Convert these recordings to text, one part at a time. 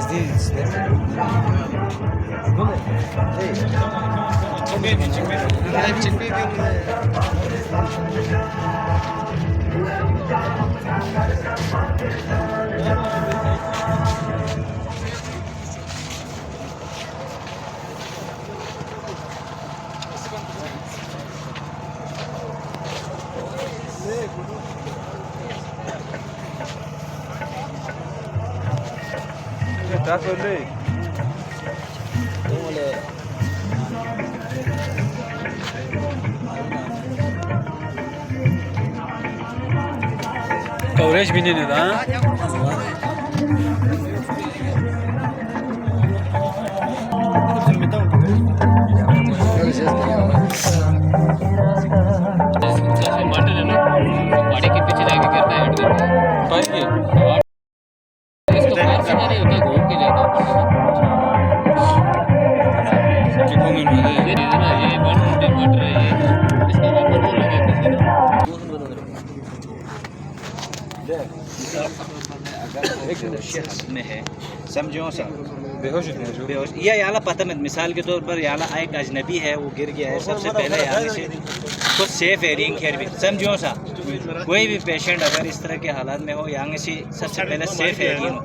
değil işte. Bu ne? Değil. Çekmeyi. Hep çekmeyi diyorum. Está öyle. Coverage भी नहीं देता हाँ? मटर है ना गाड़ी के पीछे जाके करता है इसको पार करना नहीं होता घूम के जाता ये ना ये वन मटर है ये इसका नंबर बोलोगे अगर में है समझो सर बेहोश हो बेहोश या याला पता मत मिसाल के तौर पर याला एक अजनबी है वो गिर गया है सबसे पहले यहाँ से तो सेफ एरिंग खैर भी समझो सा कोई भी पेशेंट अगर इस तरह के हालात में हो यहाँ से सबसे पहले सेफ एरिंग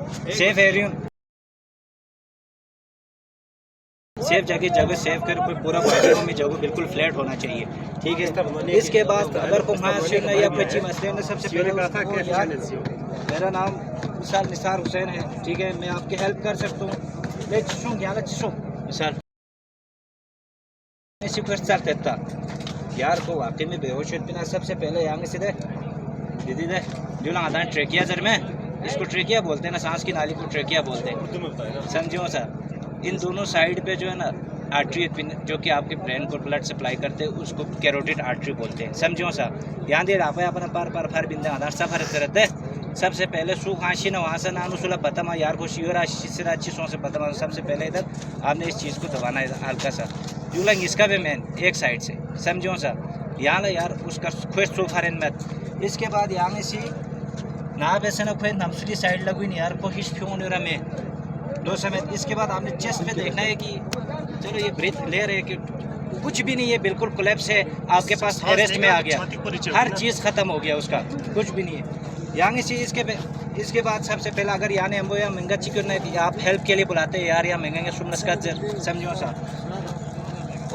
सेफ जगह सेव कर पूरा बॉडी में जगह बिल्कुल फ्लैट होना चाहिए ठीक है। इसके बाद अगर को या बच्ची मसले ने सबसे पहले मेरा नाम मिसाल निसार हुसैन है ठीक है, मैं आपकी हेल्प कर सकता हूँ ले चिशों मिसाल सर देता यार को वाकई में बेहोश बिना सबसे पहले यहाँ से दे दीदी दे जो आदान ट्रेकिया जर में इसको ट्रेकिया बोलते हैं ना, सांस की नाली को ट्रेकिया बोलते हैं समझो सर। इन दोनों साइड पे जो है ना आर्टरी जो कि आपके ब्रेन को ब्लड सप्लाई करते हैं उसको कैरोटिड आर्टरी बोलते हैं समझो सर। यहाँ दे आप अपना पार फार बिंदे आधार सफर करते सबसे पहले सूख आशी ना वहाँ से नानू सुलह पता यार खुशी और अच्छी सौ से पता सबसे पहले इधर आपने इस चीज़ को दबाना है हल्का सा यूलंग इसका भी मेन एक साइड से समझो सर। यहाँ ला यार उसका खुश सोफार मत इसके बाद यहाँ से ना वैसे ना खुद नमसुली साइड लगुई नहीं यार कोशिश क्यों नहीं रहा मैं दो समेत। इसके बाद आपने चेस्ट पे देखना है कि चलो ये ब्रीथ ले रहे कि कुछ भी नहीं है बिल्कुल कोलैप्स है आपके पास अरेस्ट में आ गया हर चीज़ ख़त्म हो गया उसका कुछ भी नहीं है यहाँ से। इसके बाद सबसे पहले अगर यानी हम या महंगा चिकन है आप हेल्प के लिए बुलाते हैं यार या महंगे सुनस का समझो सा।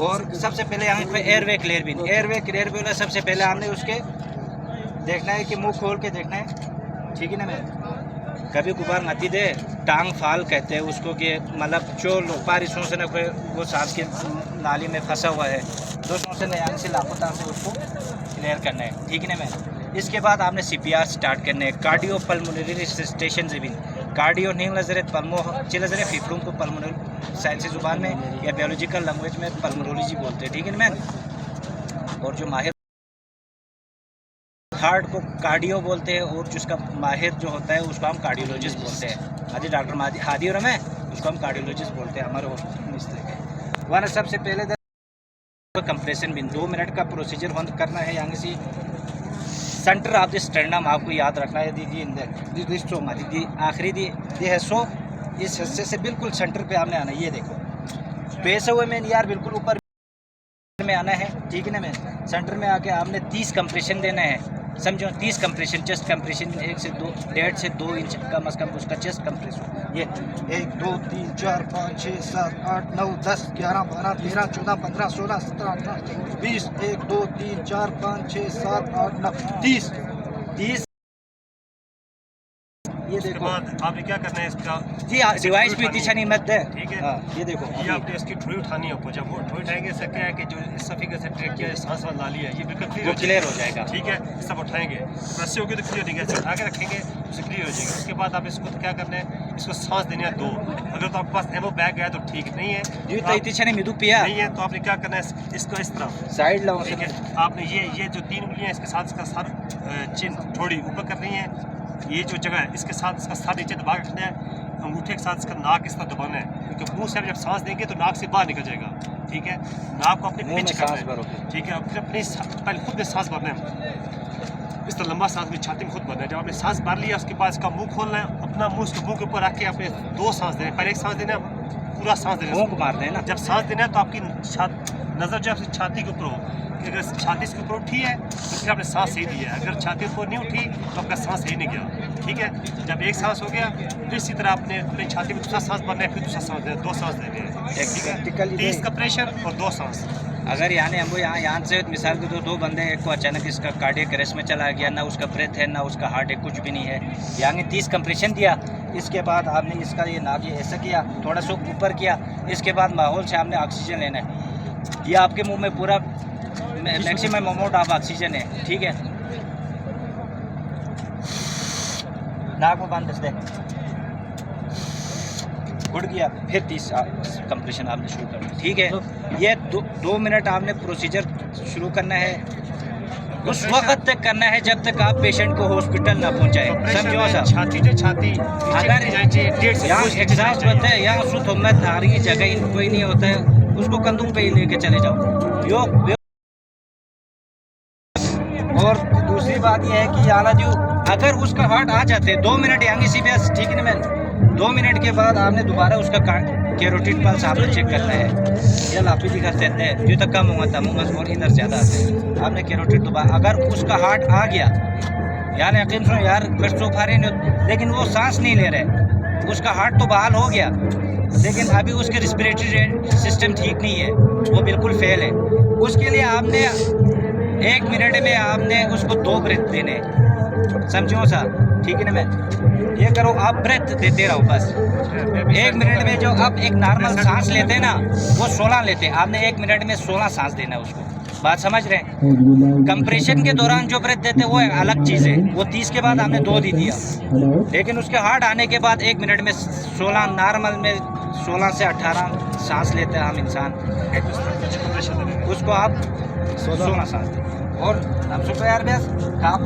और सबसे पहले यहाँ पे एयरवे क्लियर भी होला सबसे पहले हमने उसके देखना है कि मुंह खोल के देखना है ठीक है ना। मैं कभी गुबार नती दे टांग फाल कहते हैं उसको कि मतलब जो बारिशों से न कोई वो सांस की नाली में फंसा हुआ है दोस्तों से यहाँ से लापता से उसको क्लियर करना है ठीक है ना। मैं इसके बाद आपने CPR स्टार्ट करने हैं कार्डियो पल्मोनरी स्टेशन से भी कार्डियो नहीं नजर पल्मो चिलजर फिफ्रूम को पल्मोनरी साइंसी ज़ुबान में या बायोलॉजिकल लैंग्वेज में पल्मोनोलॉजी बोलते हैं ठीक है ना मैन। और जो माहिर हार्ट को कार्डियो बोलते हैं और जिसका माहिर जो होता है उसको हम कार्डियोलॉजिस्ट बोलते हैं। हाजी डॉक्टर हादी और मैं उसको हम कार्डियोलॉजिस्ट बोलते हैं हमारे हॉस्पिटल में इस तरह के। वरना सबसे पहले कंप्रेशन बिन 2 मिनट का प्रोसीजर करना है। यहाँ से सेंटर ऑफ द स्टर्नम आपको याद रखना है दीदी हमारी दी आखिरी दी है सो इस हिस्से से बिल्कुल सेंटर पे आपने आना है। ये देखो पैसे हुए में यार बिल्कुल ऊपर में आना है ठीक है ना। मैं सेंटर में आके आपने 30 कंप्रेशन देना है समझो 30 कंप्रेशन चेस्ट कंप्रेशन 1.5 से 2 इंच कम अज़ कम उसका चेस्ट कंप्रेस हो। ये 1 2 3 4 5 6 7 8 9 10 11 12 13 14 15 16 17 18 20 1 2 3 4 5 6 7 8 9 30 ये देखो आपने क्या करना है इसका जी डिवाइस भी इतनी नहीं मत है ठीक है ये देखो ये आपने इसकी ठोड़ी उठानी है ऊपर। जब वो ठोड़ी उठाएंगे इससे क्या है कि जो इस सफी से ट्रैक किया सांस वाला नाली है ये बिल्कुल क्लियर हो जाएगा ठीक है। सब उठाएंगे रस्सी होगी तो क्लियर हो जाएगा, उठा के रखेंगे उससे क्लियर हो जाएगा। उसके बाद आप इसको क्या करना है इसको सांस देने है 2। अगर तो आपके पास एमओ बैग है तो ठीक नहीं है नहीं है तो आपने क्या करना है इसको इस तरह साइड लगाओ ठीक है। आपने ये जो 3 उंगलियाँ इसके साथ इसका सर चिन थोड़ी ऊपर करनी है। ये जो जगह है इसके साथ इसका सर नीचे दबा के रखना है। अंगूठे के साथ इसका नाक इस तरह दबाना है क्योंकि मुंह से जब सांस देंगे तो नाक से बाहर निकल जाएगा ठीक है। नाक को अपने पिच करना है ठीक है। फिर अपनी पहले खुद में सांस भरना है इस तरह लंबा सांस में छाती में खुद भरना है। जब आपने सांस भर लिया उसके बाद इसका मुंह खोलना है अपना मुंह उसके मुंह के ऊपर रख के अपने 2 सांस देने, पहले एक सांस देना, पूरा सांस देना, फूंक मारते हैं ना। जब सांस देना है तो आपकी नज़र जो है छाती के ऊपर हो, कि अगर छाती इसके ऊपर उठी है तो फिर आपने सांस सही दी है, अगर छाती ऊपर नहीं उठी तो आपका सांस सही नहीं गया, ठीक है। जब एक सांस हो गया तो इसी तरह आपने अपनी छाती में दूसरा सांस भरना है, फिर दूसरा सांस देना, 2 सांस देने हैं, ठीक है। 30 का प्रेशर और 2 सांस। अगर यानी हमको यहाँ से मिसाल के तो 2 बंदे, एक को अचानक इसका कार्डियक अरेस्ट में चला गया, ना उसका ब्रेथ है ना उसका हार्ट है, कुछ भी नहीं है, यानी 30 कंप्रेशन दिया, इसके बाद आपने इसका ये नाक ये ऐसा किया, थोड़ा सा ऊपर किया, इसके बाद माहौल से आपने ऑक्सीजन लेना है, ये आपके मुंह में पूरा मैक्सिमम अमाउंट ऑफ ऑक्सीजन है, ठीक है। नाक में बांध दे, उड़ गया, फिर 30 कंप्रेशन आपने शुरू करना है, ठीक है। ये 2 मिनट आपने प्रोसीजर शुरू करना है, उस वक्त तक करना है जब तक आप पेशेंट को हॉस्पिटल ना पहुंचाए, समझो सर। छाती से छाती अगर यहाँ एग्जास्ट होता है, यहाँ सुत उम्मत आ रही जगह कोई नहीं होता है, उसको कंदूक पे ही लेके चले जाओ। योग और दूसरी बात यह है कि याना जो अगर उसका हार्ट आ जाते 2 मिनट यानी सीबीएस, ठीक है ना मैम, 2 मिनट के बाद आपने दोबारा उसका कैरोटिड पल्स आपने चेक करना है, या लापी दिखा देते हैं जो तक कम हुआ था मुंह और इधर ज़्यादा आते हैं, आपने कैरोटिड दोबारा, अगर उसका हार्ट आ गया, यार यकीन सुनो यार, कष्ट तो खा रहे नहीं, लेकिन वो सांस नहीं ले रहे, उसका हार्ट तो बहाल हो गया, लेकिन अभी उसके रिस्पिरेटरी सिस्टम ठीक नहीं है, वो बिल्कुल फेल है, उसके लिए आपने 1 मिनट में आपने उसको 2 ब्रेथ देने, समझो सर, ठीक है ना मैं, ये करो आप ब्रेथ देते रहो बस। 1 मिनट में जो आप एक नॉर्मल सांस लेते हैं ना, वो 16 लेते हैं, आपने 1 मिनट में 16 सांस देना है उसको, बात समझ रहे हैं। कंप्रेशन के दौरान जो ब्रेथ देते हैं वो अलग चीज़ है, वो 30 के बाद आपने 2 दे दिया, लेकिन उसके हार्ट आने के बाद 1 मिनट में 16, नॉर्मल में 16 से 18 सांस लेते हैं हम इंसान, उसको आप 16 सांस दें। और हम सुपर यार बेस, आप